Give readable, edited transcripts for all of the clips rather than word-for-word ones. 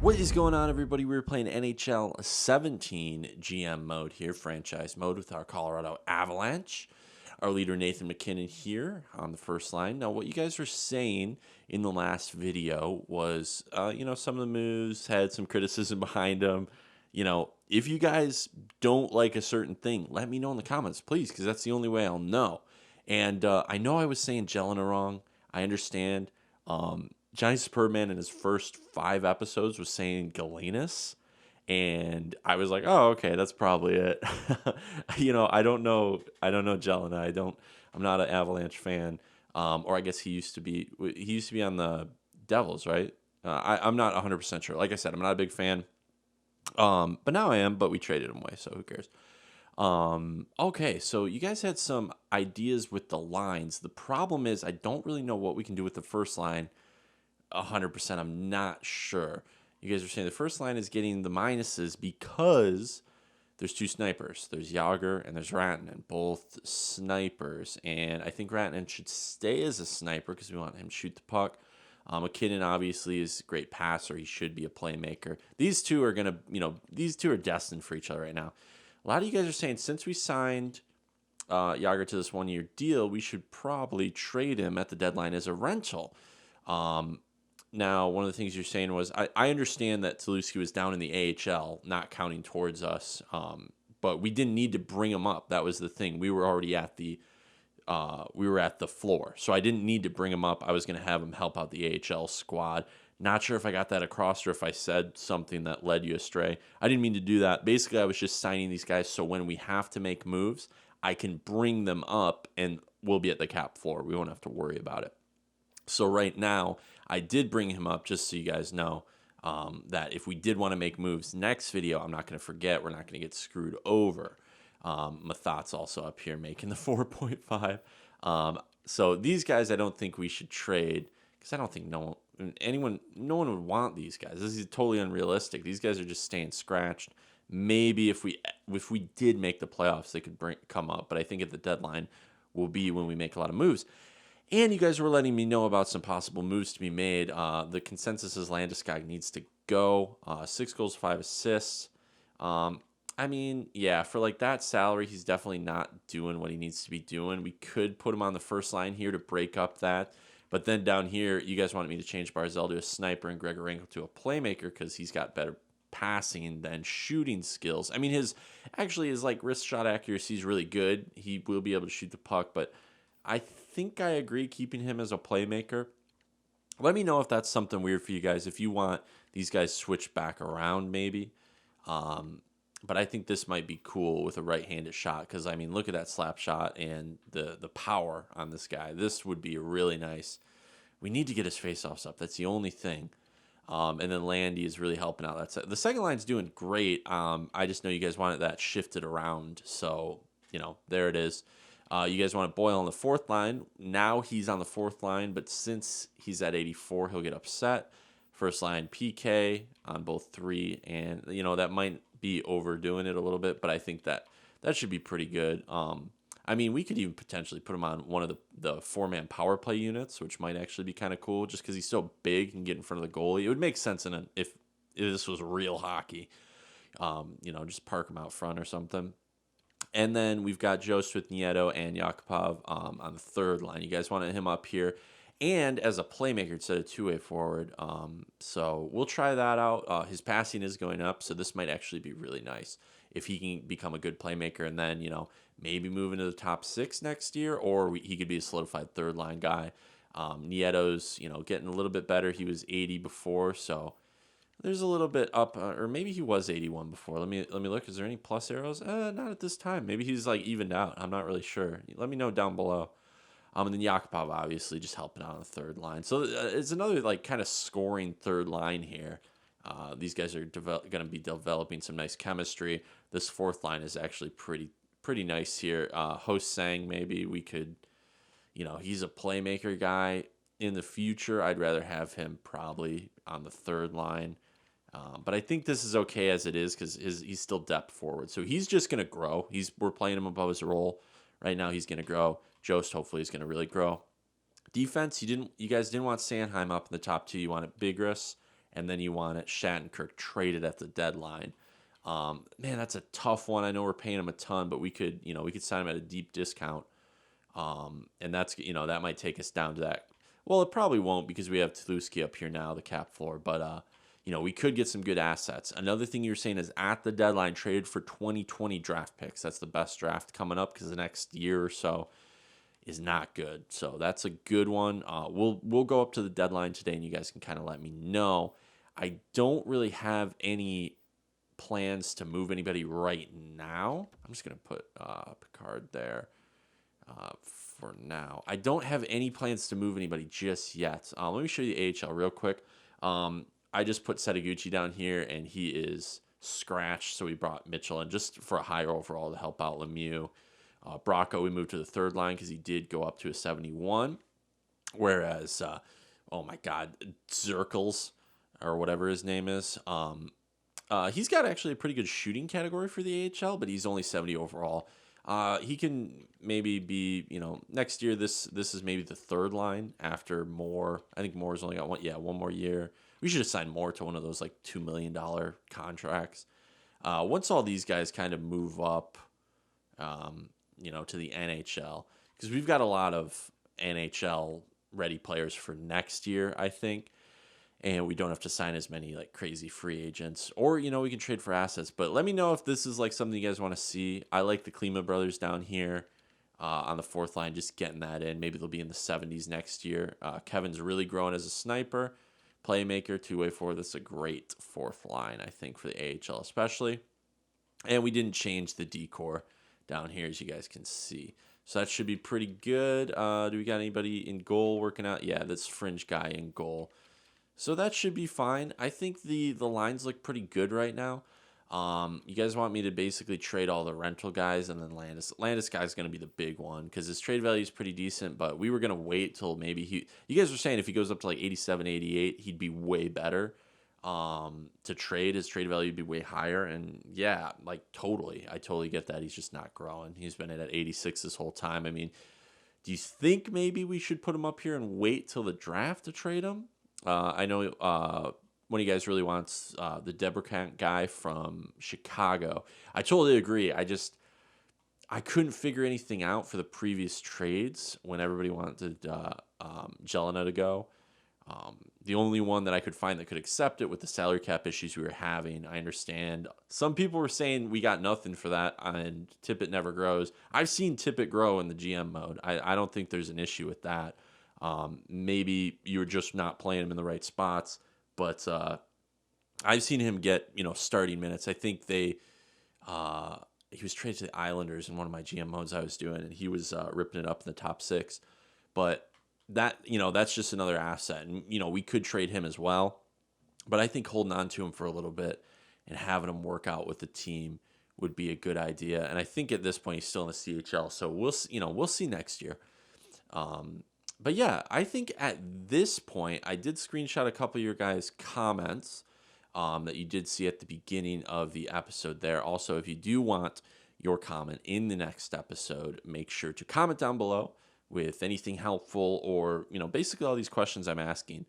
What is going on, everybody? We're playing NHL 17 GM mode here, franchise mode with our Colorado Avalanche. Our leader, Nathan McKinnon, here on the first line. Now, what you guys were saying in the last video was, some of the moves had some criticism behind them. If you guys don't like a certain thing, let me know in the comments, please, because that's the only way I'll know. And I know I was saying Jelena wrong. I understand. Johnny Superman in his first 5 episodes was saying Galenus, and I was like, "Oh, okay, that's probably it." I don't know. I don't know Jelena. I'm not an Avalanche fan. Or I guess he used to be. He used to be on the Devils, right? I'm not 100% sure. Like I said, I'm not a big fan. But now I am. But we traded him away, so who cares? Okay, so you guys had some ideas with the lines. The problem is I don't really know what we can do with the first line. 100%, I'm not sure. You guys are saying the first line is getting the minuses because there's 2 snipers. There's Yager and there's Rantanen, both snipers. And I think Rantanen should stay as a sniper because we want him to shoot the puck. McKinnon obviously is a great passer. He should be a playmaker. These two are these two are destined for each other right now. A lot of you guys are saying since we signed Yager to this 1-year deal, we should probably trade him at the deadline as a rental. Now, one of the things you're saying was, I understand that Tulowitzki was down in the AHL, not counting towards us, but we didn't need to bring him up. That was the thing. We were already at the floor, so I didn't need to bring him up. I was going to have him help out the AHL squad. Not sure if I got that across or if I said something that led you astray. I didn't mean to do that. Basically, I was just signing these guys so when we have to make moves, I can bring them up and we'll be at the cap floor. We won't have to worry about it. So right now, I did bring him up just so you guys know that if we did want to make moves next video, I'm not going to forget. We're not going to get screwed over. Mathat's also up here making the 4.5. So these guys I don't think we should trade because I don't think no one would want these guys. This is totally unrealistic. These guys are just staying scratched. Maybe if we did make the playoffs, they could come up. But I think at the deadline will be when we make a lot of moves. And you guys were letting me know about some possible moves to be made. The consensus is Landeskog needs to go. 6 goals, 5 assists. For like that salary, he's definitely not doing what he needs to be doing. We could put him on the first line here to break up that. But then down here, you guys wanted me to change Barzal to a sniper and Grigorenko to a playmaker because he's got better passing than shooting skills. I mean, his wrist shot accuracy is really good. He will be able to shoot the puck, but I think I agree keeping him as a playmaker. Let me know if that's something weird for you guys. If you want these guys switched back around, maybe. But I think this might be cool with a right-handed shot because, I mean, look at that slap shot and the power on this guy. This would be really nice. We need to get his faceoffs up. That's the only thing. And then Landy is really helping out. The second line's doing great. I just know you guys wanted that shifted around. So, there it is. You guys want Boyle on the 4th line. Now he's on the 4th line, but since he's at 84, he'll get upset. First line PK on both 3, and that might be overdoing it a little bit, but I think that should be pretty good. We could even potentially put him on one of the 4-man power play units, which might actually be kind of cool, just because he's so big and get in front of the goalie. It would make sense if this was real hockey. Just park him out front or something. And then we've got Jost with Nieto and Yakupov on the 3rd line. You guys wanted him up here and as a playmaker instead of 2-way forward. So we'll try that out. His passing is going up, so this might actually be really nice if he can become a good playmaker and then, maybe move into the top 6 next year, or he could be a solidified 3rd line guy. Nieto's, getting a little bit better. He was 80 before, so there's a little bit up, or maybe he was 81 before. Let me look. Is there any plus arrows? Not at this time. Maybe he's evened out. I'm not really sure. Let me know down below. And then Yakupov obviously just helping out on the 3rd line. So it's another kind of scoring 3rd line here. These guys are going to be developing some nice chemistry. This 4th line is actually pretty nice here. Host Sang, maybe we could, he's a playmaker guy. In the future, I'd rather have him probably on the 3rd line. But I think this is okay as it is because he's still depth forward. So he's just going to grow. We're playing him above his role. Right now he's going to grow. Jost hopefully is going to really grow. Defense, you guys didn't want Sanheim up in the top 2. You wanted Bigris and then you want it Shattenkirk traded at the deadline. Man, that's a tough one. I know we're paying him a ton, but we could sign him at a deep discount. And that's, that might take us down to that. Well, it probably won't because we have Tluski up here now, the cap floor. But, we could get some good assets. Another thing you were saying is at the deadline, traded for 2020 draft picks. That's the best draft coming up because the next year or so is not good. So that's a good one. We'll go up to the deadline today, and you guys can kind of let me know. I don't really have any plans to move anybody right now. I'm just going to put Picard there for now. I don't have any plans to move anybody just yet. Let me show you the AHL real quick. I just put Setaguchi down here, and he is scratched, so we brought Mitchell in just for a higher overall to help out Lemieux. Bracco, we moved to the third line because he did go up to a 71. Whereas, oh my God, Zirkles, or whatever his name is, he's got actually a pretty good shooting category for the AHL, but he's only 70 overall. He can maybe be, next year, this is maybe the third line after Moore. I think Moore's only got one more year. We should assign Moore to one of those, like, $2 million contracts. Once all these guys kind of move up, to the NHL, because we've got a lot of NHL-ready players for next year, I think, and we don't have to sign as many, like, crazy free agents, or, we can trade for assets. But let me know if this is, like, something you guys want to see. I like the Klima brothers down here on the fourth line, just getting that in. Maybe they'll be in the 70s next year. Kevin's really growing as a sniper, playmaker, two-way forward. That's a great fourth line, I think, for the AHL especially. And we didn't change the decor down here, as you guys can see. So that should be pretty good. Do we got anybody in goal working out? Yeah, that's Fringe guy in goal. So that should be fine. I think the lines look pretty good right now. You guys want me to basically trade all the rental guys and then Landis. Landis guy's going to be the big one because his trade value is pretty decent, but we were going to wait till maybe you guys were saying if he goes up to like 87, 88, he'd be way better. To trade, his trade value would be way higher, and yeah, like I totally get that. He's just not growing. He's been at 86 this whole time. I mean, do you think maybe we should put him up here and wait till the draft to trade him? I know one of you guys really wants the Debrecant guy from Chicago. I totally agree. I couldn't figure anything out for the previous trades when everybody wanted Jelena to go. The only one that I could find that could accept it with the salary cap issues we were having, I understand. Some people were saying we got nothing for that and Tippett never grows. I've seen Tippett grow in the GM mode. I don't think there's an issue with that. Maybe you're just not playing him in the right spots, but I've seen him get, starting minutes. I think he was traded to the Islanders in one of my GM modes I was doing, and he was ripping it up in the top six. But that's just another asset. And, we could trade him as well. But I think holding on to him for a little bit and having him work out with the team would be a good idea. And I think at this point he's still in the CHL. So we'll see next year. But yeah, I think at this point, I did screenshot a couple of your guys' comments that you did see at the beginning of the episode there. Also, if you do want your comment in the next episode, make sure to comment down below with anything helpful or, basically all these questions I'm asking.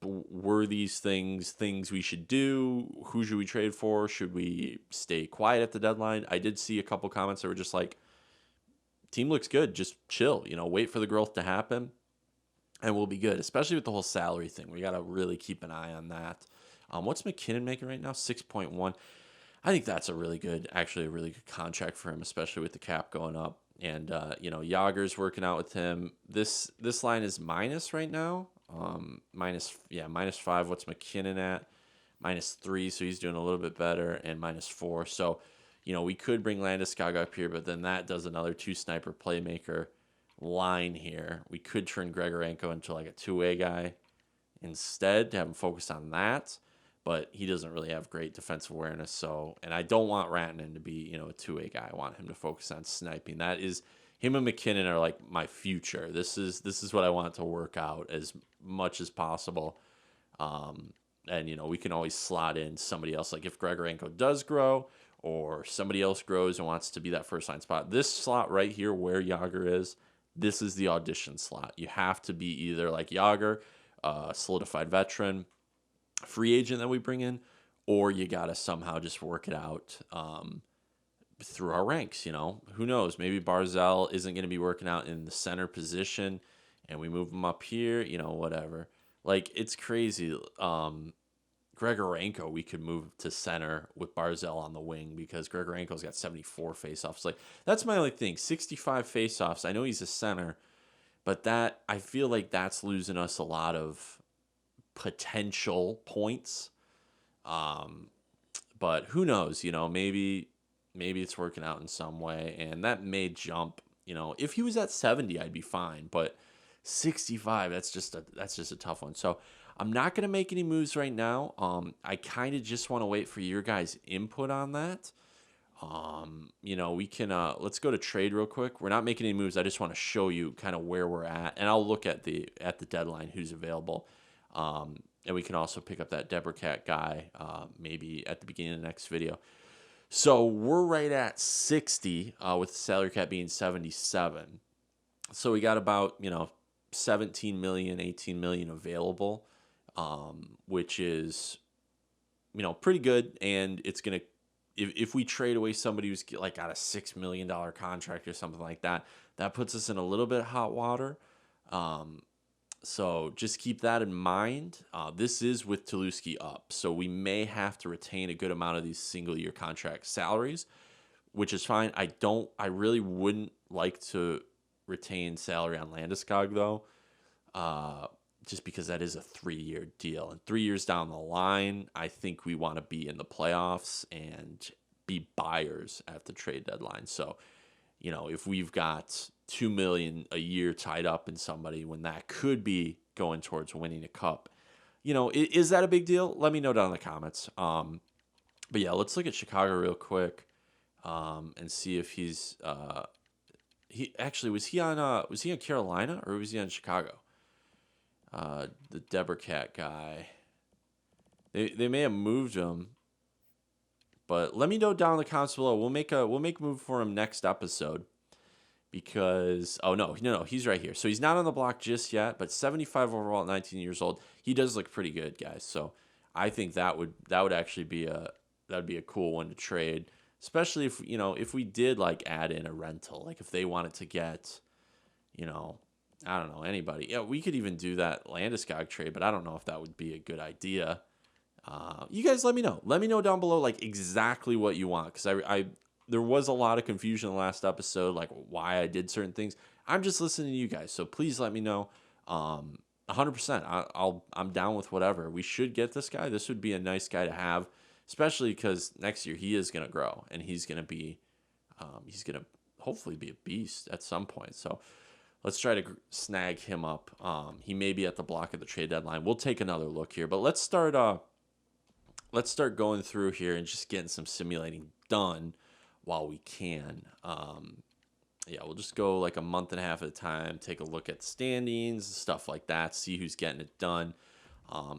Were these things we should do? Who should we trade for? Should we stay quiet at the deadline? I did see a couple comments that were just like, team looks good, just chill, wait for the growth to happen, and we'll be good, especially with the whole salary thing. We got to really keep an eye on that. What's McKinnon making right now? 6.1. I think that's a really good contract for him, especially with the cap going up. And, Yager's working out with him. This line is minus right now. -5. What's McKinnon at? -3, so he's doing a little bit better, and -4. So, we could bring Landeskog up here, but then that does another two-sniper playmaker line here. We could turn Grigorenko into like a two-way guy instead to have him focus on that, but he doesn't really have great defensive awareness. So, and I don't want Rantanen to be, a two-way guy. I want him to focus on sniping. That is, him and McKinnon are like my future. This is what I want to work out as much as possible. And, we can always slot in somebody else. Like if Grigorenko does grow or somebody else grows and wants to be that first line spot, this slot right here where Yager is, this is the audition slot. You have to be either like Yager, solidified veteran, free agent that we bring in, or you got to somehow just work it out through our ranks. Who knows? Maybe Barzal isn't going to be working out in the center position, and we move him up here. Whatever. Like, it's crazy. Grigorenko, we could move to center with Barzal on the wing because Grigorenko's got 74 faceoffs. Like, that's my only thing. 65 faceoffs. I know he's a center, but I feel like that's losing us a lot of potential points. But who knows? Maybe it's working out in some way, and that may jump. If he was at 70, I'd be fine. But 65, that's just a tough one. So I'm not gonna make any moves right now. I kind of just want to wait for your guys' input on that. We can let's go to trade real quick. We're not making any moves. I just want to show you kind of where we're at, and I'll look at the deadline who's available. And we can also pick up that Deborcat guy maybe at the beginning of the next video. So we're right at 60 with the salary cap being 77. So we got about 17 million, 18 million available, which is pretty good. And it's gonna if we trade away somebody who's like got a $6 million contract or something like that, that puts us in a little bit of hot water. So just keep that in mind. This is with Tuloski up, so we may have to retain a good amount of these single-year contract salaries, which is fine. I really wouldn't like to retain salary on Landeskog, though, just because that is a 3-year deal. And 3 years down the line, I think we want to be in the playoffs and be buyers at the trade deadline. So, if we've got $2 million a year tied up in somebody when that could be going towards winning a cup, is that a big deal? Let me know down in the comments. But yeah, let's look at Chicago real quick and see if he's was he on Carolina or was he on Chicago? The Deborcat guy. They may have moved him. But let me know down in the comments below. We'll make a move for him next episode. Because no, he's right here. So he's not on the block just yet, but 75 overall at 19 years old. He does look pretty good, guys. So I think that would actually be a cool one to trade, especially if we did like add in a rental, like if they wanted to get, I don't know, anybody. Yeah, we could even do that Landeskog trade, but I don't know if that would be a good idea. You guys let me know. Let me know down below like exactly what you want, because I there was a lot of confusion in the last episode, like why I did certain things. I'm just listening to you guys, so please let me know. 100%. I'm down with whatever. We should get this guy. This would be a nice guy to have, especially because next year he is going to grow and he's going to hopefully be a beast at some point. So let's try to snag him up. He may be at the block at the trade deadline. We'll take another look here, but let's start going through here and just getting some simulating done while we can. We'll just go like a month and a half at a time, take a look at standings, stuff like that, see who's getting it done.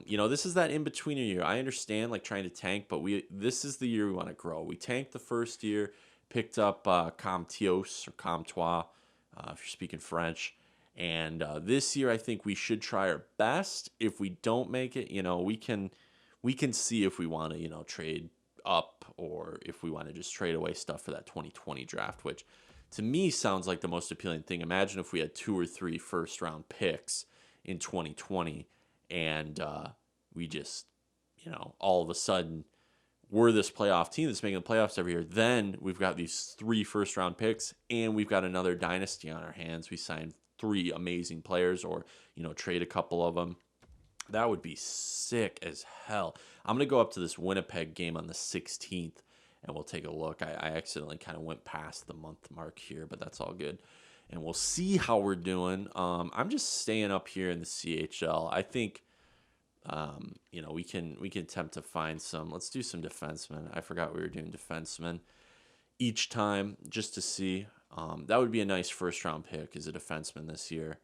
This is that in-betweener year. I understand like trying to tank, but this is the year we want to grow. We tanked the first year, picked up Comtios or Comtois, if you're speaking French. And this year I think we should try our best. If we don't make it, we can see if we want to, trade up or if we want to just trade away stuff for that 2020 draft, which to me sounds like the most appealing thing. Imagine if we had 2 or 3 first-round picks in 2020 and we just, all of a sudden we're this playoff team that's making the playoffs every year. Then we've got these 3 first-round picks and we've got another dynasty on our hands. We signed 3 amazing players or, trade a couple of them. That would be sick as hell. I'm going to go up to this Winnipeg game on the 16th, and we'll take a look. I accidentally kind of went past the month mark here, but that's all good. And we'll see how we're doing. I'm just staying up here in the CHL. I think, we can attempt to find some. Let's do some defensemen. I forgot we were doing defensemen each time just to see. That would be a nice first-round pick as a defenseman this year.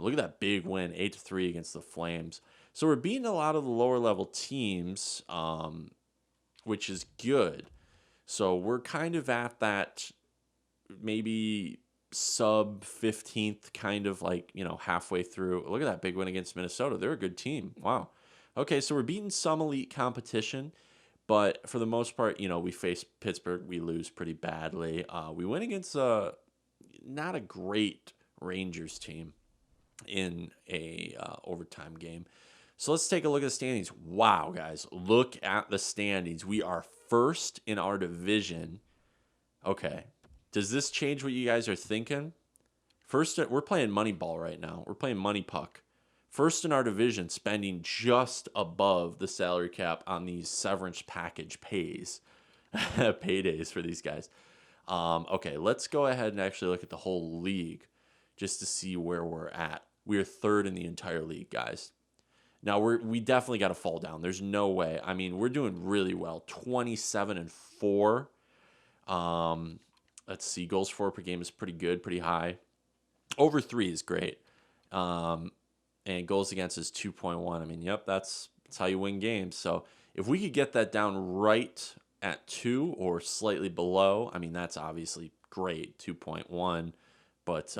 Look at that big win, 8-3 against the Flames. So we're beating a lot of the lower-level teams, which is good. So we're kind of at that maybe sub-15th kind of like, halfway through. Look at that big win against Minnesota. They're a good team. Wow. Okay, so we're beating some elite competition, but for the most part, we face Pittsburgh. We lose pretty badly. We win against not a great Rangers team in a overtime game. So let's take a look at the standings. Wow, guys, look at the standings. We are first in our division. Okay, does this change what you guys are thinking? First, we're playing Moneyball right now. We're playing Money Puck. First in our division, spending just above the salary cap on these severance package paydays for these guys. Okay, let's go ahead and actually look at the whole league just to see where we're at. We are third in the entire league, guys. Now we definitely got to fall down. There's no way. I mean, we're doing really well. 27-4. Let's see. Goals for per game is pretty good, pretty high. Over 3 is great. And goals against is 2.1. I mean, yep, that's how you win games. So if we could get that down right at 2 or slightly below, I mean, that's obviously great, 2.1. But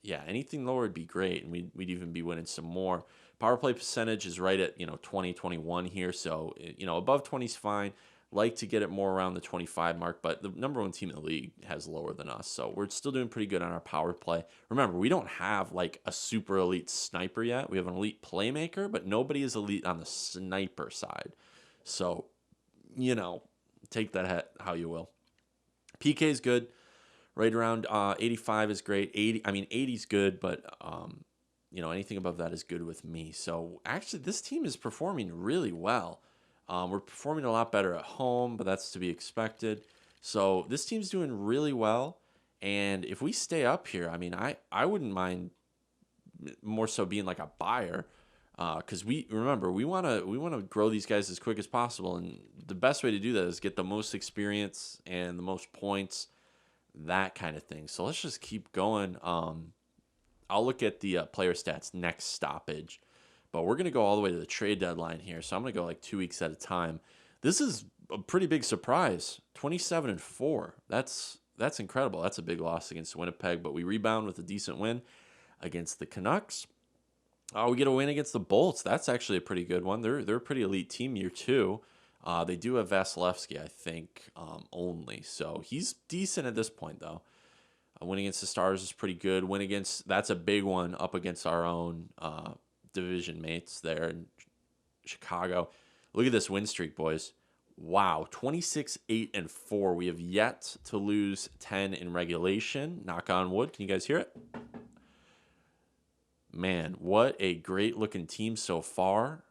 yeah, anything lower would be great, and we'd even be winning some more. Power play percentage is right at 20, 21 here, so above 20 is fine. Like to get it more around the 25 mark, but the number 1 team in the league has lower than us, so we're still doing pretty good on our power play. Remember, we don't have like a super elite sniper yet. We have an elite playmaker, but nobody is elite on the sniper side. So, take that how you will. PK is good. Right around 85 is great. 80 is good, but anything above that is good with me. So actually, this team is performing really well. We're performing a lot better at home, but that's to be expected. So this team's doing really well, and if we stay up here, I mean, I wouldn't mind more so being like a buyer, because we want to grow these guys as quick as possible, and the best way to do that is get the most experience and the most points, that kind of thing. So let's just keep going. I'll look at the player stats next stoppage. But we're going to go all the way to the trade deadline here. So I'm going to go like 2 weeks at a time. This is a pretty big surprise. 27-4. That's incredible. That's a big loss against Winnipeg, but we rebound with a decent win against the Canucks. We get a win against the Bolts. That's actually a pretty good one. They're a pretty elite team year 2. They do have Vasilevsky, I think, only. So he's decent at this point, though. A win against the Stars is pretty good. That's a big one up against our own division mates there in Chicago. Look at this win streak, boys. Wow, 26-8-4. We have yet to lose 10 in regulation. Knock on wood. Can you guys hear it? Man, what a great looking team so far.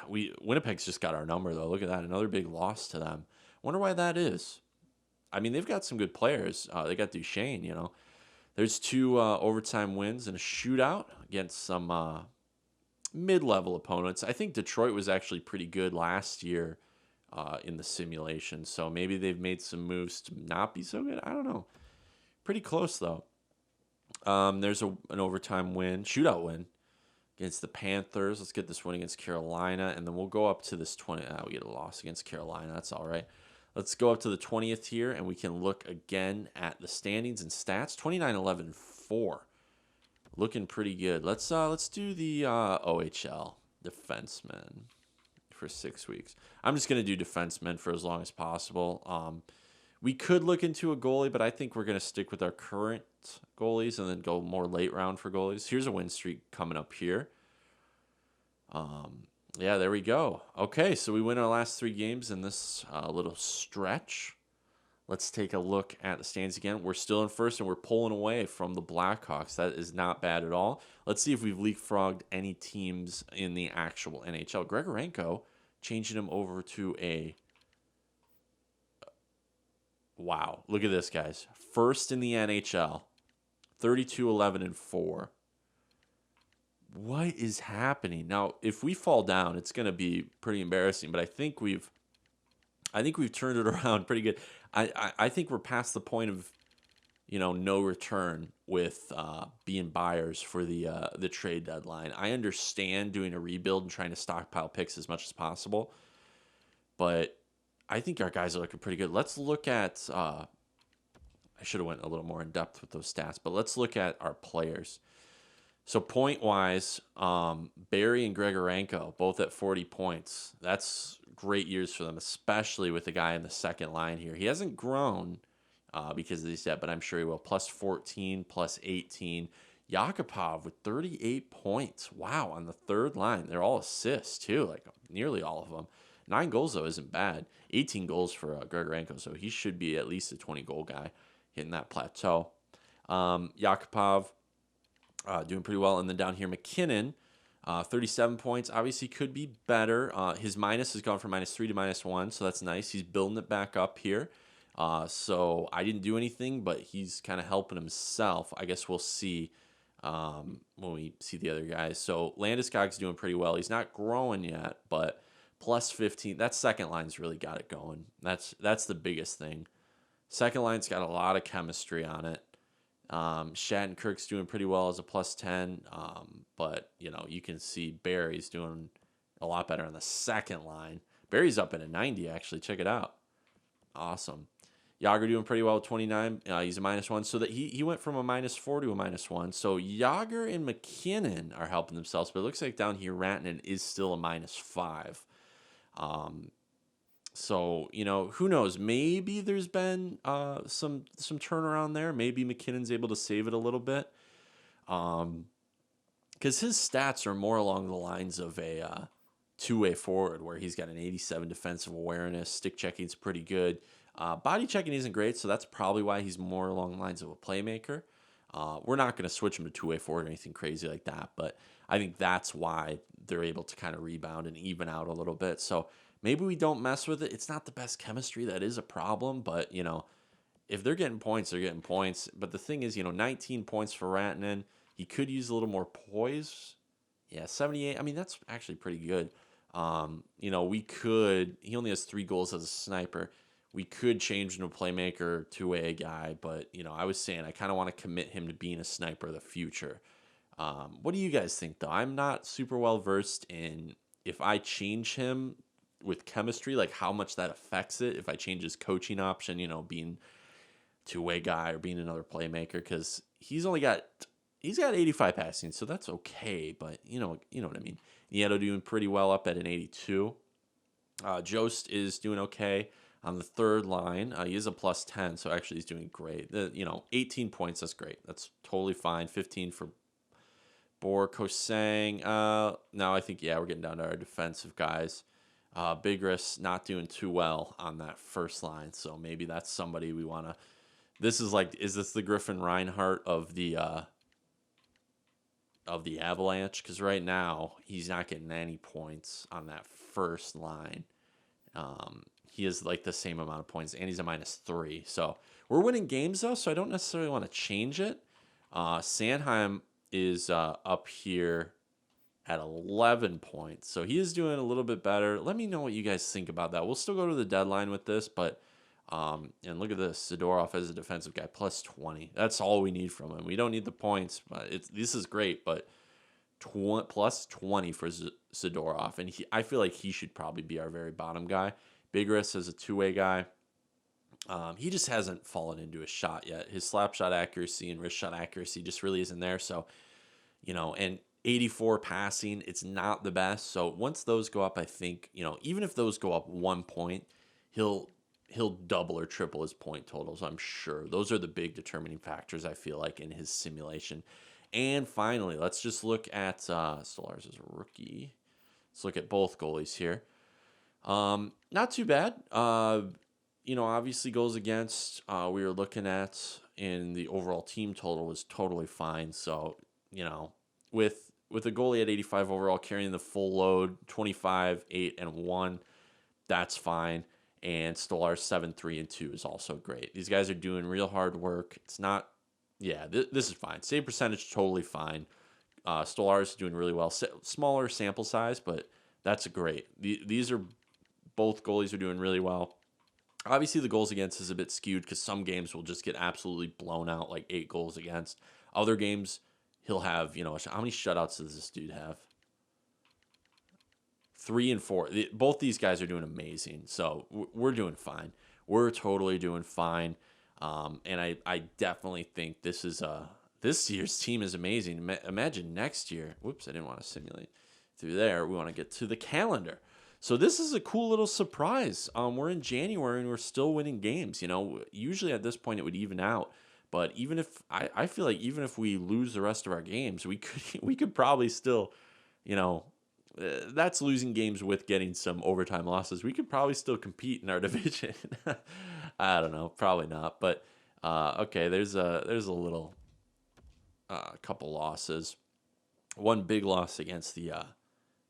Winnipeg's just got our number though. Look at that, another big loss to them. Wonder why that is. I mean, they've got some good players. They got Duchesne, There's 2 overtime wins and a shootout against some mid-level opponents. I think Detroit was actually pretty good last year in the simulation, so maybe they've made some moves to not be so good. I don't know. Pretty close, though. There's an overtime shootout win against the Panthers. Let's get this win against Carolina, and then we'll go up to this 20. We get a loss against Carolina. That's all right. Let's go up to the 20th here, and we can look again at the standings and stats. 29-11-4. Looking pretty good. Let's do the OHL defenseman for 6 weeks. I'm just going to do defenseman for as long as possible. We could look into a goalie, but I think we're going to stick with our current goalies and then go more late round for goalies. Here's a win streak coming up here. Yeah, there we go. Okay, so we win our last 3 games in this little stretch. Let's take a look at the standings again. We're still in first, and we're pulling away from the Blackhawks. That is not bad at all. Let's see if we've leapfrogged any teams in the actual NHL. Grigorenko, changing him over to a... Wow, look at this, guys. First in the NHL, 32-11-4. What is happening? Now, if we fall down, it's going to be pretty embarrassing, but I think we've turned it around pretty good. I think we're past the point of, no return with being buyers for the trade deadline. I understand doing a rebuild and trying to stockpile picks as much as possible, but I think our guys are looking pretty good. Let's look at I should have went a little more in depth with those stats, but let's look at our players. So point-wise, Barry and Grigorenko both at 40 points. That's great years for them, especially with the guy in the second line here. He hasn't grown because of these yet, but I'm sure he will. Plus 14, plus 18. Yakupov with 38 points. Wow, on the third line. They're all assists, too, like nearly all of them. 9 goals, though, isn't bad. 18 goals for Grigorenko, so he should be at least a 20-goal guy hitting that plateau. Yakupov doing pretty well. And then down here, McKinnon, 37 points. Obviously could be better. His minus has gone from -3 to -1, so that's nice. He's building it back up here. So I didn't do anything, but he's kind of helping himself. I guess we'll see when we see the other guys. So Landeskog's doing pretty well. He's not growing yet, but plus 15. That second line's really got it going. That's the biggest thing. Second line's got a lot of chemistry on it. Shattenkirk's doing pretty well as a plus 10, but you can see Barry's doing a lot better on the second line. Barry's up at a 90 actually. Check it out. Awesome. Yager doing pretty well with 29. He's a -1, so that he went from a -4 to a -1. So Yager and McKinnon are helping themselves, but it looks like down here Rantanen is still a -5. So, who knows? Maybe there's been some turnaround there. Maybe McKinnon's able to save it a little bit. Because his stats are more along the lines of a two-way forward, where he's got an 87 defensive awareness. Stick checking's pretty good. Body checking isn't great, so that's probably why he's more along the lines of a playmaker. We're not going to switch him to two-way forward or anything crazy like that, but I think that's why they're able to kind of rebound and even out a little bit. So maybe we don't mess with it. It's not the best chemistry. That is a problem, but, if they're getting points, they're getting points. But the thing is, 19 points for Rantanen. He could use a little more poise. Yeah, 78. I mean, that's actually pretty good. He only has 3 goals as a sniper. We could change him to a playmaker, two-way guy, but, I was saying I kind of want to commit him to being a sniper of the future. What do you guys think, though? I'm not super well-versed in if I change him with chemistry, like how much that affects it, if I change his coaching option, being two-way guy or being another playmaker, because he's got 85 passing, so that's okay, but you know what I mean. Nieto doing pretty well up at an 82. Jost is doing okay on the third line. He is a plus 10, so actually he's doing great. 18 points, that's great. That's totally fine. 15 for Bor Kosang. Now I think, we're getting down to our defensive guys. Bigris not doing too well on that first line, so maybe that's somebody we want to. This is this the Griffin Reinhart of the Avalanche? Because right now he's not getting any points on that first line. He has like the same amount of points, and he's a -3. So we're winning games though, so I don't necessarily want to change it. Sanheim is up here at 11 points. So he is doing a little bit better. Let me know what you guys think about that. We'll still go to the deadline with this, but and look at this. Sidorov as a defensive guy, plus 20. That's all we need from him. We don't need the points, but this is great, but plus 20 for Sidorov. And I feel like he should probably be our very bottom guy. Bigris as a two-way guy. He just hasn't fallen into his shot yet. His slap shot accuracy and wrist shot accuracy just really isn't there. So, and 84 passing, it's not the best. So once those go up, I think, even if those go up 1 point, he'll double or triple his point totals, I'm sure. Those are the big determining factors, I feel like, in his simulation. And finally, let's just look at Stolarz as a rookie. Let's look at both goalies here. Not too bad. Obviously goals against we were looking at in the overall team total was totally fine. So, with a goalie at 85 overall carrying the full load, 25, 8, and 1, that's fine. And Stolarz 7, 3, and 2 is also great. These guys are doing real hard work. It's not, this is fine. Save percentage, totally fine. Stolarz is doing really well. Smaller sample size, but that's great. These are both goalies are doing really well. Obviously, the goals against is a bit skewed because some games will just get absolutely blown out, like 8 goals against. Other games, he'll have, how many shutouts does this dude have? 3 and 4. Both these guys are doing amazing. So we're doing fine. We're totally doing fine. And I definitely think this is This year's team is amazing. Imagine next year. Whoops, I didn't want to simulate through there. We want to get to the calendar. So this is a cool little surprise. We're in January and we're still winning games. Usually at this point it would even out. But even if I feel like even if we lose the rest of our games, we could we could probably still, you know, that's losing games with getting some overtime losses. We could probably still compete in our division. I don't know, probably not. But okay, there's a little couple losses. One big loss against the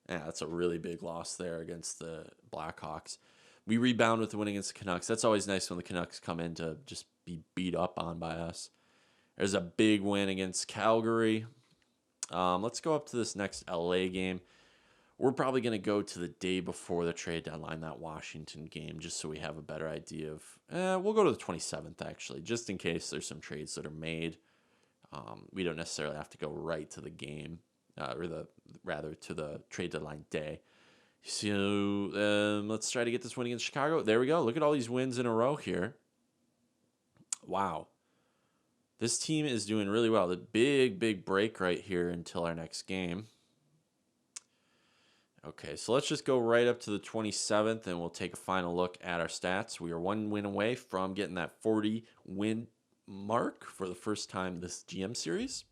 that's a really big loss there against the Blackhawks. We rebound with the win against the Canucks. That's always nice when the Canucks come in to just be beat up on by us. There's a big win against Calgary. Let's go up to this next LA game. We're probably going to go to the day before the trade deadline, that Washington game, just so we have a better idea of... we'll go to the 27th, actually, just in case there's some trades that are made. We don't necessarily have to go right to the game, rather to the trade deadline day. So let's try to get this win against Chicago. There we go. Look at all these wins in a row here. Wow. This team is doing really well. The big break right here until our next game. Okay, so let's just go right up to the 27th, and we'll take a final look at our stats. We are 1 win away from getting that 40-win mark for the first time this GM series.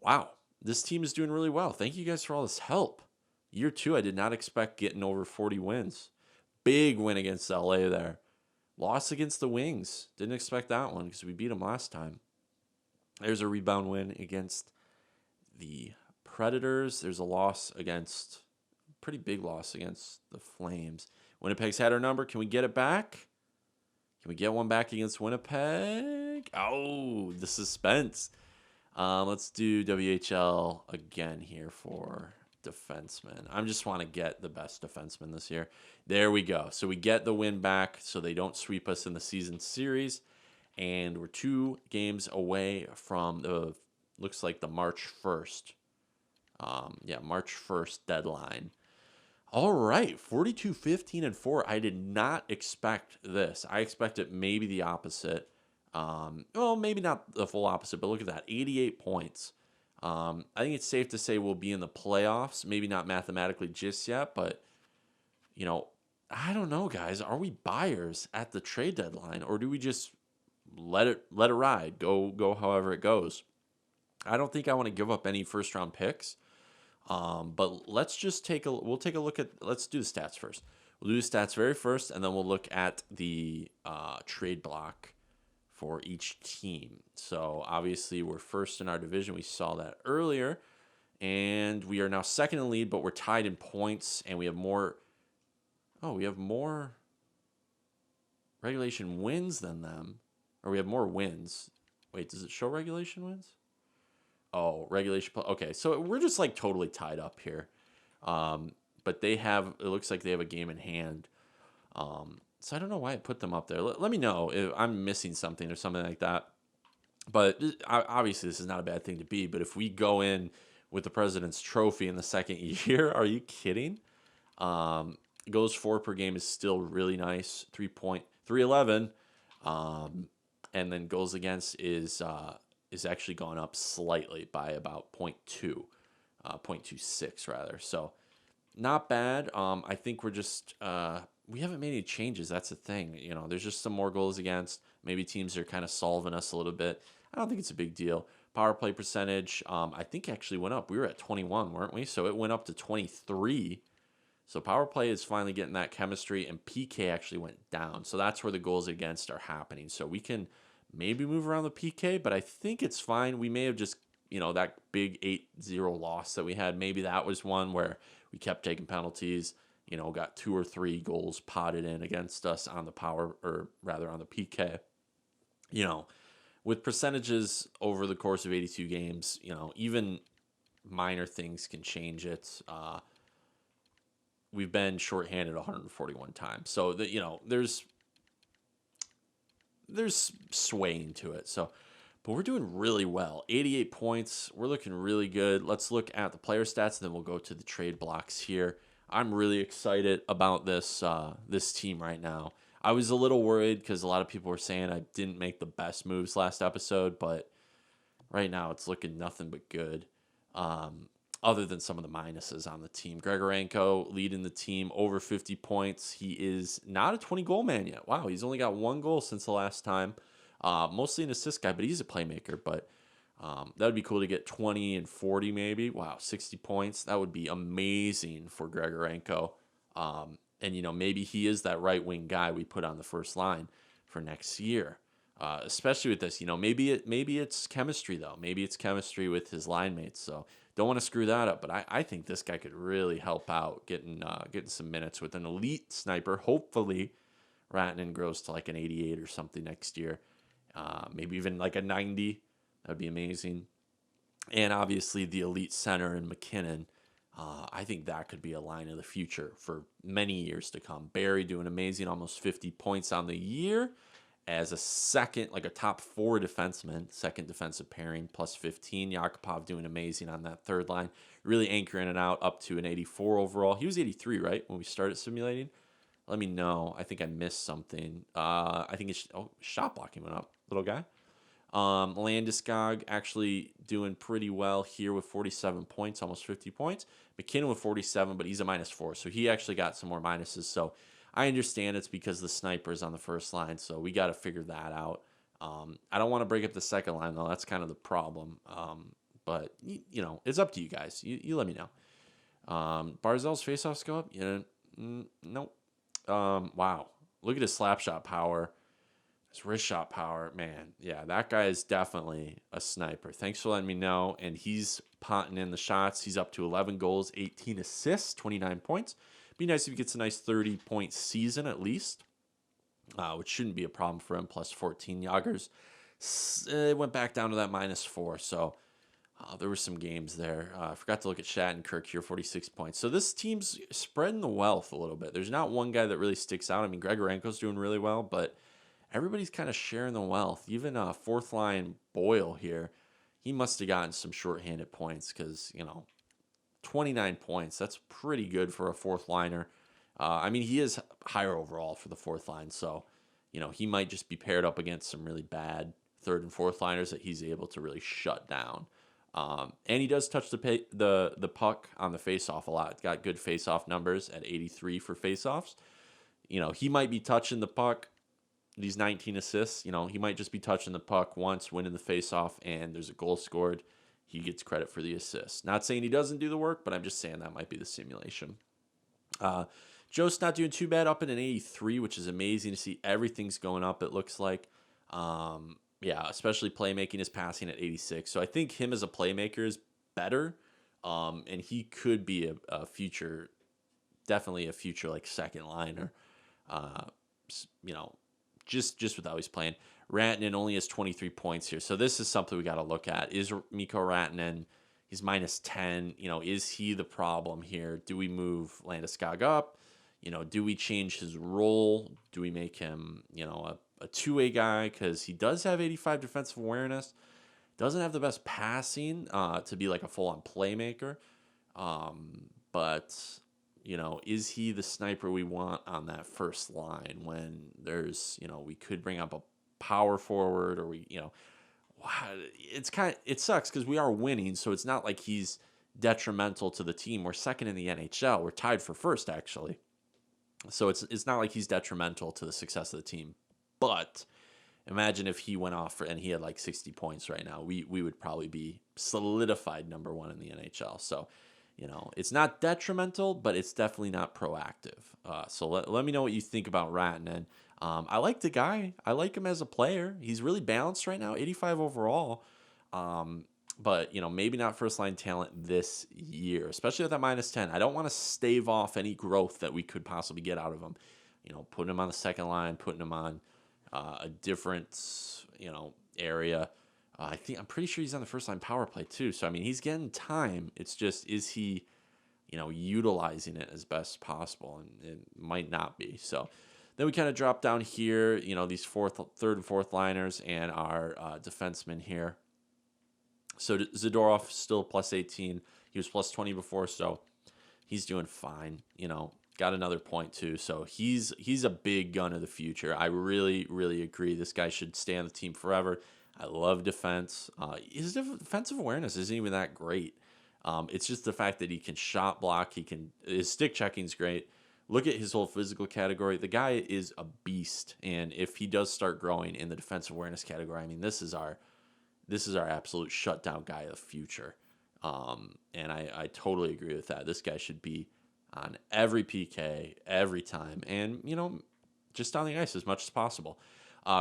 Wow, this team is doing really well. Thank you guys for all this help. Year 2, I did not expect getting over 40 wins. Big win against LA there. Loss against the Wings. Didn't expect that one because we beat them last time. There's a rebound win against the Predators. There's a loss against, pretty big loss against the Flames. Winnipeg's had our number. Can we get it back? Can we get one back against Winnipeg? Oh, the suspense. Let's do WHL again here for defenseman. I just want to get the best defenseman this year. There we go. So we get the win back so they don't sweep us in the season series. And we're 2 games away from the, looks like the March 1st. March 1st deadline. All right, 42-15-4. I did not expect this. I expected maybe the opposite. Well, maybe not the full opposite, but look at that, 88 points. I think it's safe to say we'll be in the playoffs. Maybe not mathematically just yet, but I don't know, guys. Are we buyers at the trade deadline, or do we just let it ride, go however it goes? I don't think I want to give up any first round picks. But let's just we'll take a look at, let's do the stats first. We'll do the stats very first, and then we'll look at the trade block for each team. So obviously we're first in our division. We saw that earlier, and we are now second in lead, but we're tied in points, and we have more regulation wins than them, or we have more wins. Wait, does it show regulation wins? Oh, regulation. Okay, so we're just like totally tied up here. But it looks like they have a game in hand. So I don't know why I put them up there. Let me know if I'm missing something or something like that. But obviously this is not a bad thing to be. But if we go in with the President's Trophy in the second year, are you kidding? Goals for per game is still really nice, 3.311. And then goals against is actually gone up slightly by about 0.26 rather. So not bad. I think we're just we haven't made any changes. That's the thing. There's just some more goals against. Maybe teams are kind of solving us a little bit. I don't think it's a big deal. Power play percentage, I think actually went up. We were at 21, weren't we? So it went up to 23. So power play is finally getting that chemistry, and PK actually went down. So that's where the goals against are happening. So we can maybe move around the PK, but I think it's fine. We may have just, that big 8-0 loss that we had, maybe that was one where we kept taking penalties, got 2 or 3 goals potted in against us on the power, or rather on the PK. With percentages over the course of 82 games, even minor things can change it. We've been shorthanded 141 times. So, there's swaying to it. So, but we're doing really well. 88 points. We're looking really good. Let's look at the player stats, and then we'll go to the trade blocks here. I'm really excited about this team right now. I was a little worried because a lot of people were saying I didn't make the best moves last episode, but right now it's looking nothing but good. Um, Other than some of the minuses on the team. Grigorenko leading the team over 50 points. He is not a 20 goal man yet. Wow, he's only got one goal since the last time. Mostly an assist guy, but he's a playmaker. But that would be cool to get 20 and 40 maybe. Wow, 60 points. That would be amazing for Grigorenko. And, maybe he is that right wing guy we put on the first line for next year. Especially with this, maybe it's chemistry though. Maybe it's chemistry with his line mates. So don't want to screw that up. But I think this guy could really help out getting some minutes with an elite sniper. Hopefully, Rantanen grows to like an 88 or something next year. Maybe even like a 90. That would be amazing. And obviously the elite center in McKinnon. I think that could be a line of the future for many years to come. Barry doing amazing, almost 50 points on the year as a second, like a top 4 defenseman, second defensive pairing, plus 15. Yakupov doing amazing on that third line, really anchoring it out up to an 84 overall. He was 83, right, when we started simulating? Let me know. I think I missed something. I think it's shot blocking went up, little guy. Landeskog actually doing pretty well here with 47 points, almost 50 points. McKinnon with 47, but he's a -4, so he actually got some more minuses. So I understand it's because the sniper is on the first line, so we got to figure that out. I don't want to break up the second line, though. That's kind of the problem. But, it's up to you guys. You let me know. Barzal's faceoffs go up? Yeah, nope. Wow. Look at his slap shot power. His wrist shot power. Man, yeah, that guy is definitely a sniper. Thanks for letting me know. And he's potting in the shots. He's up to 11 goals, 18 assists, 29 points. Be nice if he gets a nice 30-point season at least, which shouldn't be a problem for him, plus 14 Jagers. It went back down to that -4, so there were some games there. I forgot to look at Shattenkirk here, 46 points. So this team's spreading the wealth a little bit. There's not one guy that really sticks out. I mean, Grigorenko's doing really well, but everybody's kind of sharing the wealth. Even fourth line Boyle here, he must have gotten some shorthanded points because, 29 points. That's pretty good for a fourth liner. I mean, he is higher overall for the fourth line, so he might just be paired up against some really bad third and fourth liners that he's able to really shut down. And he does touch the puck on the faceoff a lot. Got good faceoff numbers at 83 for faceoffs. He might be touching the puck. These 19 assists, he might just be touching the puck once, winning the faceoff, and there's a goal scored. He gets credit for the assist. Not saying he doesn't do the work, but I'm just saying that might be the simulation. Joe's not doing too bad, up in an 83, which is amazing to see. Everything's going up, it looks like. Especially playmaking is passing at 86. So I think him as a playmaker is better, and he could be a future, definitely a future like second liner. Just with how he's playing. Rantanen only has 23 points here. So this is something we got to look at. Is Mikko Rantanen, he's -10. Is he the problem here? Do we move Landeskog up? Do we change his role? Do we make him, a two-way guy? Because he does have 85 defensive awareness. Doesn't have the best passing to be like a full-on playmaker. But is he the sniper we want on that first line when there's, we could bring up a power forward or it sucks because we are winning. So it's not like he's detrimental to the team. We're second in the NHL. We're tied for first, actually. So it's not like he's detrimental to the success of the team. But imagine if he went off and he had like 60 points right now. We would probably be solidified number 1 in the NHL. So, it's not detrimental, but it's definitely not proactive. So let me know what you think about Rantanen. I like the guy. I like him as a player. He's really balanced right now, 85 overall. But, maybe not first-line talent this year, especially with that -10. I don't want to stave off any growth that we could possibly get out of him. Putting him on the second line, putting him on a different, area. I'm pretty sure he's on the first-line power play, too. So, I mean, he's getting time. It's just, is he, utilizing it as best possible? And it might not be. So, then we kind of drop down here, these third and fourth liners and our defensemen here. So Zadorov still +18. He was +20 before, so he's doing fine. Got another point too. So he's a big gun of the future. I really, really agree. This guy should stay on the team forever. I love defense. His defensive awareness isn't even that great. It's just the fact that he can shot block. His stick checking's great. Look at his whole physical category. The guy is a beast, and if he does start growing in the defensive awareness category, I mean, this is our absolute shutdown guy of the future. And I totally agree with that. This guy should be on every PK every time, and just on the ice as much as possible.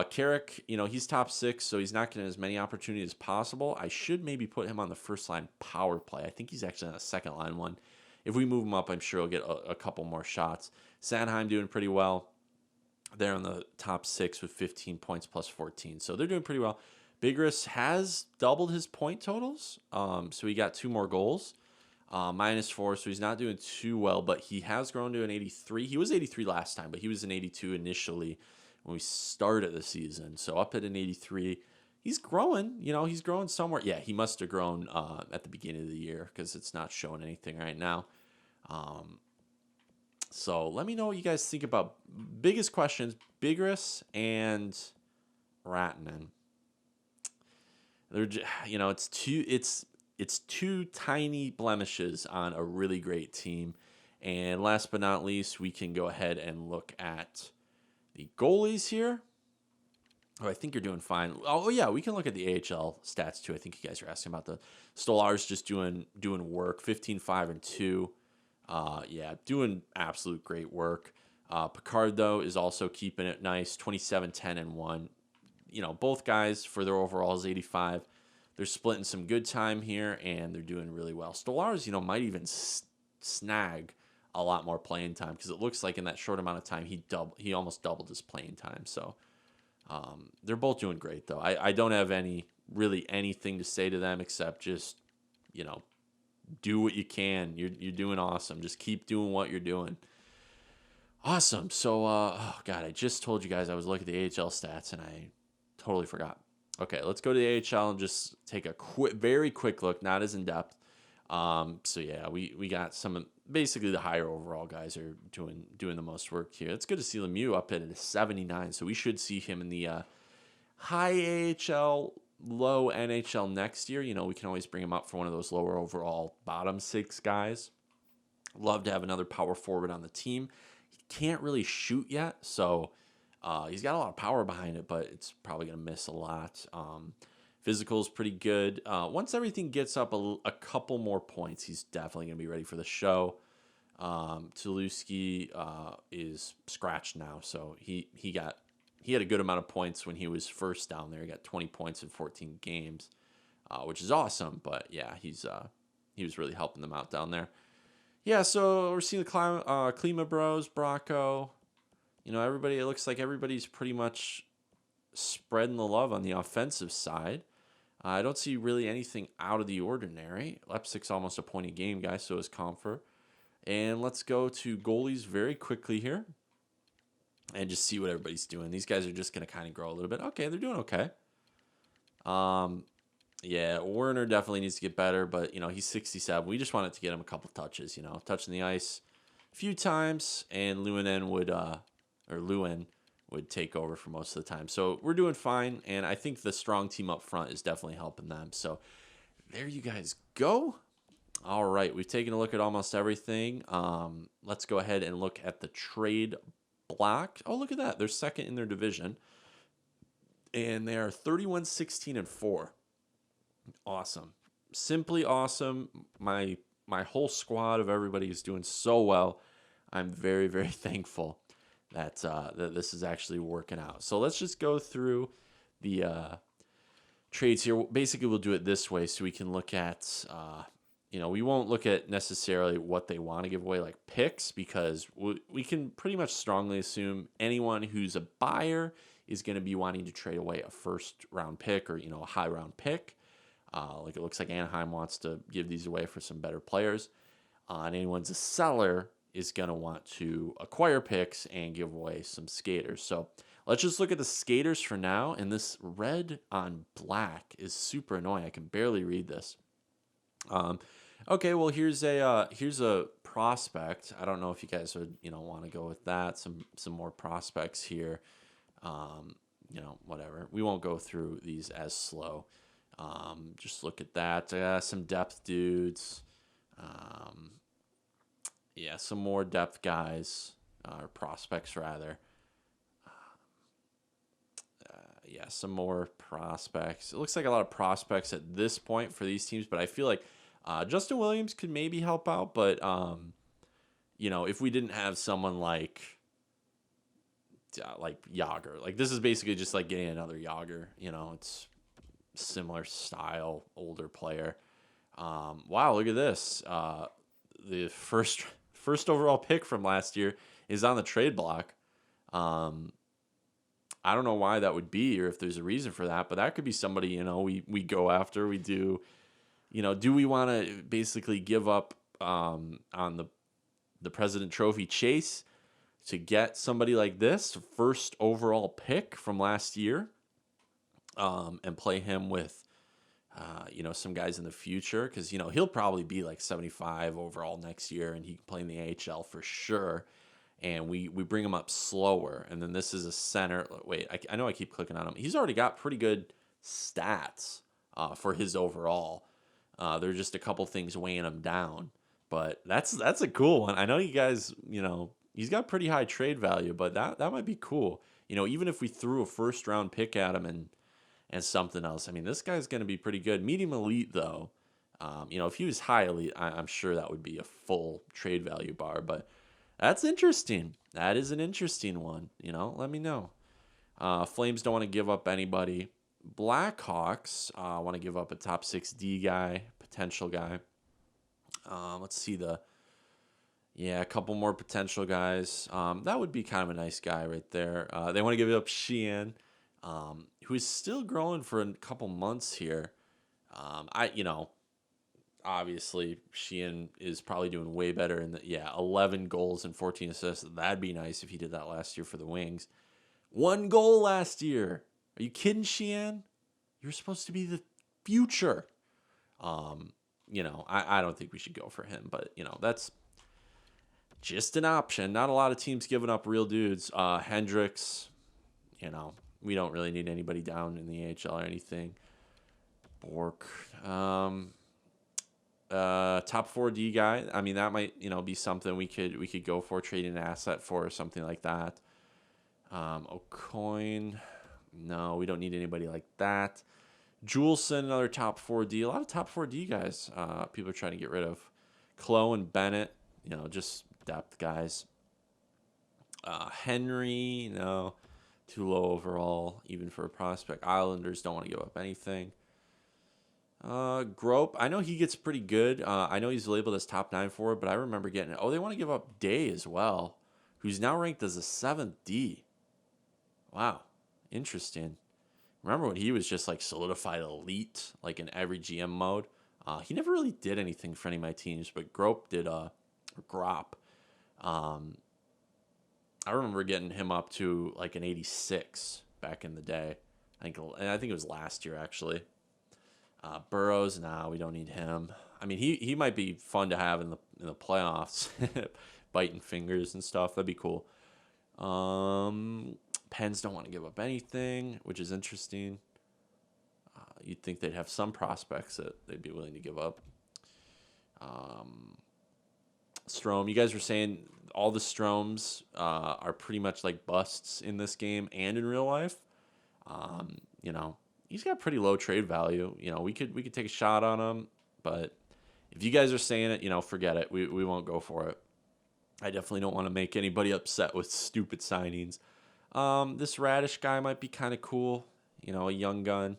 Carrick, he's top 6, so he's not getting as many opportunities as possible. I should maybe put him on the first line power play. I think he's actually on a second line one. If we move him up, I'm sure he'll get a couple more shots. Sanheim doing pretty well. They're on the top 6 with 15 points plus 14, so they're doing pretty well. Bigris has doubled his point totals, so he got 2 more goals. -4, so he's not doing too well, but he has grown to an 83. He was 83 last time, but he was an 82 initially when we started the season. So up at an 83, he's growing. He's growing somewhere. Yeah, he must have grown at the beginning of the year because it's not showing anything right now. So let me know what you guys think about biggest questions, Bigris and Ratinen. They're, it's two tiny blemishes on a really great team. And last but not least, we can go ahead and look at the goalies here. Oh, I think you're doing fine. Oh, yeah, we can look at the AHL stats, too. I think you guys are asking about the Stolar's just doing work, 15-5-2. Yeah, doing absolute great work. Picard, though, is also keeping it nice, 27-10-1. Both guys, for their overalls, 85. They're splitting some good time here, and they're doing really well. Stolar's, might even snag a lot more playing time because it looks like in that short amount of time he almost doubled his playing time. So they're both doing great though. I don't have anything to say to them except just do what you can. You're doing awesome. Just keep doing what you're doing. Awesome. So oh god, I just told you guys I was looking at the AHL stats and I totally forgot. Okay, let's go to the AHL and just take a very quick look, not as in depth. So yeah, we got basically the higher overall guys are doing the most work here. It's good to see Lemieux up at a 79, so we should see him in the high AHL, low NHL next year. We can always bring him up for one of those lower overall bottom 6 guys. Love to have another power forward on the team. He can't really shoot yet, so he's got a lot of power behind it, but it's probably going to miss a lot. Physical is pretty good. Once everything gets up a couple more points, he's definitely going to be ready for the show. Tulusky is scratched now, so he had a good amount of points when he was first down there. He got 20 points in 14 games, which is awesome. But yeah, he was really helping them out down there. Yeah, so we're seeing the Klima Bros, Bracco. Everybody. It looks like everybody's pretty much spreading the love on the offensive side. I don't see really anything out of the ordinary. Lepsic's almost a point a game, guys, so is Comfer. And let's go to goalies very quickly here and just see what everybody's doing. These guys are just going to kind of grow a little bit. Okay, they're doing okay. Yeah, Werner definitely needs to get better, but, he's 67. We just wanted to get him a couple touches, touching the ice a few times, and Lewin would take over for most of the time. So we're doing fine, and I think the strong team up front is definitely helping them. So there you guys go. All right, we've taken a look at almost everything. Let's go ahead and look at the trade block. Oh, look at that. They're second in their division, and they are 31-16-4. Awesome. Simply awesome. My whole squad of everybody is doing so well. I'm very, very thankful that this is actually working out. So let's just go through the trades here. Basically, we'll do it this way so we can look at, we won't look at necessarily what they want to give away, like picks, because we can pretty much strongly assume anyone who's a buyer is going to be wanting to trade away a first-round pick or, a high-round pick. Like it looks like Anaheim wants to give these away for some better players. And anyone's a seller is going to want to acquire picks and give away some skaters. So let's just look at the skaters for now. And this red on black is super annoying. I can barely read this. Okay, well, here's a prospect. I don't know if you guys would want to go with that. Some more prospects here. whatever. We won't go through these as slow. Just look at that. Some depth dudes. Yeah, some more depth guys, or prospects rather. Yeah, some more prospects. It looks like a lot of prospects at this point for these teams, but I feel like Justin Williams could maybe help out. But if we didn't have someone like Yager, like this is basically just like getting another Yager. It's similar style, older player. Wow, look at this. The first overall pick from last year is on the trade block. I don't know why that would be, or if there's a reason for that, but that could be somebody, we go after. We do, do we want to basically give up on the President Trophy chase to get somebody like this, first overall pick from last year, and play him with, some guys in the future? Because, he'll probably be like 75 overall next year, and he can play in the AHL for sure. And we bring him up slower. And then this is a center. Wait, I know I keep clicking on him. He's already got pretty good stats for his overall. There are just a couple things weighing him down. But that's a cool one. I know you guys, he's got pretty high trade value, but that might be cool. Even if we threw a first-round pick at him and something else. I mean, this guy's going to be pretty good. Medium elite, though. If he was high elite, I'm sure that would be a full trade value bar. But that's interesting. That is an interesting one. Let me know. Flames don't want to give up anybody. Blackhawks want to give up a top 6D guy, potential guy. Let's see a couple more potential guys. That would be kind of a nice guy right there. They want to give up Sheehan, who is still growing for a couple months here. Obviously, Sheehan is probably doing way better in 11 goals and 14 assists. That'd be nice if he did that last year for the Wings. 1 goal last year. Are you kidding, Sheehan? You're supposed to be the future. I don't think we should go for him, but, that's just an option. Not a lot of teams giving up real dudes. Hendricks, we don't really need anybody down in the AHL or anything. Bork, top 4D guy. I mean, that might be something we could go for, trading an asset for, or something like that. O'Coin, no, we don't need anybody like that. Juleson, another top 4D. A lot of top 4D guys. People are trying to get rid of. Chloe and Bennett, just depth guys. Henry, no, too low overall, even for a prospect. Islanders don't want to give up anything. Grope, I know he gets pretty good. I know he's labeled as top 9 forward, but I remember getting it. Oh, they want to give up Day as well, who's now ranked as a 7th D. Wow, interesting. Remember when he was just like solidified elite, like in every GM mode? He never really did anything for any of my teams, but Grope did. Grop. I remember getting him up to like an 86 back in the day. I think it was last year actually. Burrows, we don't need him. I mean, he might be fun to have in the playoffs, biting fingers and stuff. That'd be cool. Pens don't want to give up anything, which is interesting. You'd think they'd have some prospects that they'd be willing to give up. Strome, you guys were saying all the Stromes are pretty much like busts in this game and in real life. He's got pretty low trade value. We could take a shot on him, but if you guys are saying it, forget it. We won't go for it. I definitely don't want to make anybody upset with stupid signings. This Radish guy might be kind of cool. A young gun.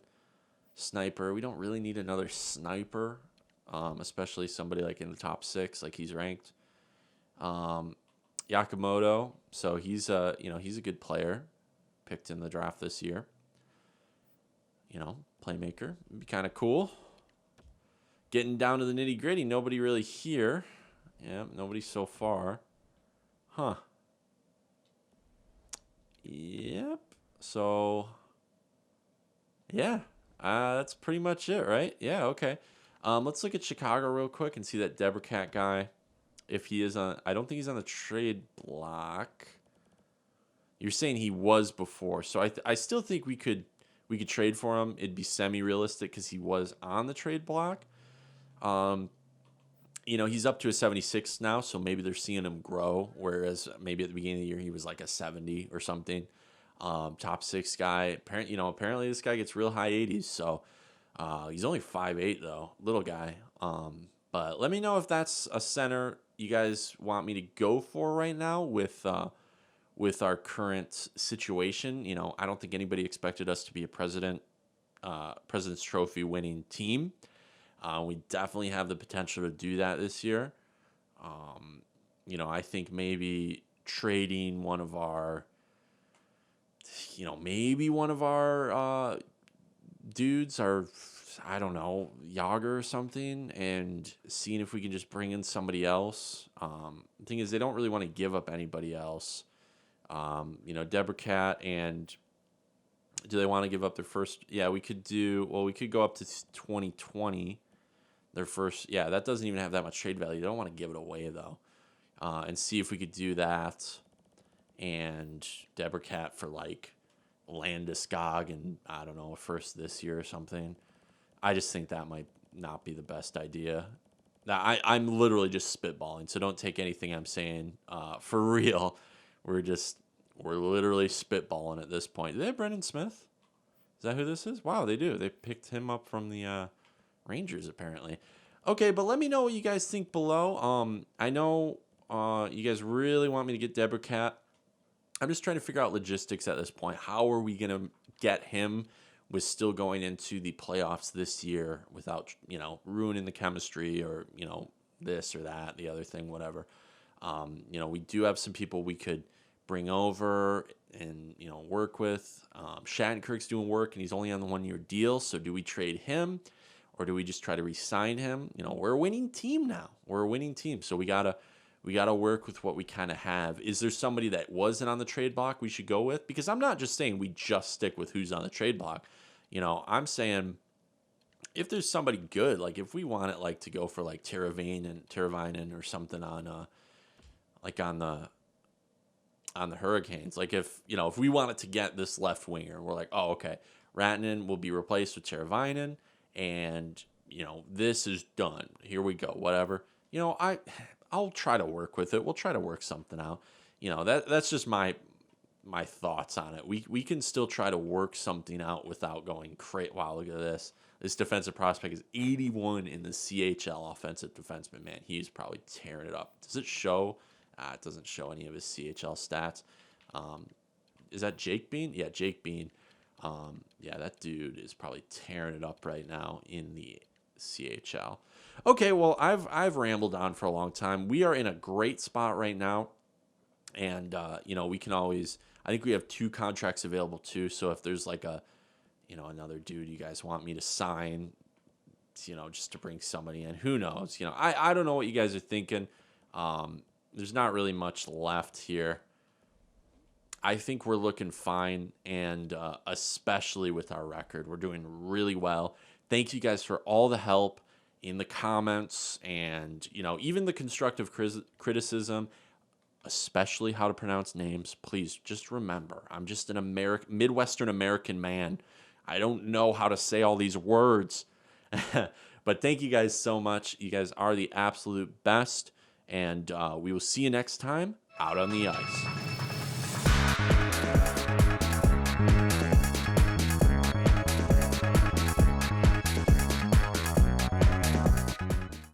Sniper. We don't really need another sniper, especially somebody like in the top 6, like he's ranked. Yakamoto. So he's a good player, picked in the draft this year. Playmaker. It'd be kind of cool. Getting down to the nitty gritty. Nobody really here. Yeah, nobody so far. Huh. Yep. So, yeah. That's pretty much it, right? Yeah, okay. Let's look at Chicago real quick and see that Debracat guy. If he is on... I don't think he's on the trade block. You're saying he was before, so I still think we could trade for him. It'd be semi-realistic because he was on the trade block. Um, he's up to a 76 now, so maybe they're seeing him grow. Whereas maybe at the beginning of the year he was like a 70 or something. Top six guy. Apparently this guy gets real high 80s. So he's only 5'8" though, little guy. But let me know if that's a center you guys want me to go for right now with our current situation. I don't think anybody expected us to be a President's Trophy winning team. We definitely have the potential to do that this year. I think maybe trading maybe one of our dudes, I don't know, Yager or something, and seeing if we can just bring in somebody else. The thing is, they don't really want to give up anybody else. Deborah and do they want to give up their first? Yeah, we could go up to 2020. Their first, yeah, that doesn't even have that much trade value. They don't want to give it away, though. And see if we could do that. And Deborah for, like, Landeskog and, I don't know, first this year or something. I just think that might not be the best idea. Now, I'm literally just spitballing, so don't take anything I'm saying for real. We're literally spitballing at this point. Do they have Brendan Smith? Is that who this is? Wow, they do. They picked him up from the Rangers, apparently. Okay, but let me know what you guys think below. I know you guys really want me to get Deborah. I'm just trying to figure out logistics at this point. How are we going to get him with still going into the playoffs this year without, ruining the chemistry or, this or that, the other thing, whatever. We do have some people we could bring over and, work with. Shattenkirk's doing work, and he's only on the 1-year deal. So do we trade him or do we just try to re-sign him? We're a winning team now. We're a winning team. So we gotta work with what we kind of have. Is there somebody that wasn't on the trade block we should go with? Because I'm not just saying we just stick with who's on the trade block. I'm saying if there's somebody good, like if we want it, like to go for like Teravainen or something on the Hurricanes. Like if we wanted to get this left winger, we're like, oh, okay, Rantanen will be replaced with Teravainen, and this is done. Here we go. Whatever. I'll try to work with it. We'll try to work something out. That's just my thoughts on it. We can still try to work something out without going crazy. Wow, look at this. This defensive prospect is 81 in the CHL offensive defenseman. Man, he's probably tearing it up. Does it show? It doesn't show any of his CHL stats. Is that Jake Bean? Yeah, Jake Bean. Yeah, that dude is probably tearing it up right now in the CHL. Okay, well, I've rambled on for a long time. We are in a great spot right now, and we can always. I think we have 2 contracts available too. So if there's like another dude you guys want me to sign, just to bring somebody in, who knows? I don't know what you guys are thinking. There's not really much left here. I think we're looking fine, and especially with our record, we're doing really well. Thank you guys for all the help in the comments and, even the constructive criticism, especially how to pronounce names. Please just remember, I'm just an Midwestern American man. I don't know how to say all these words. But thank you guys so much. You guys are the absolute best. And we will see you next time out on the ice.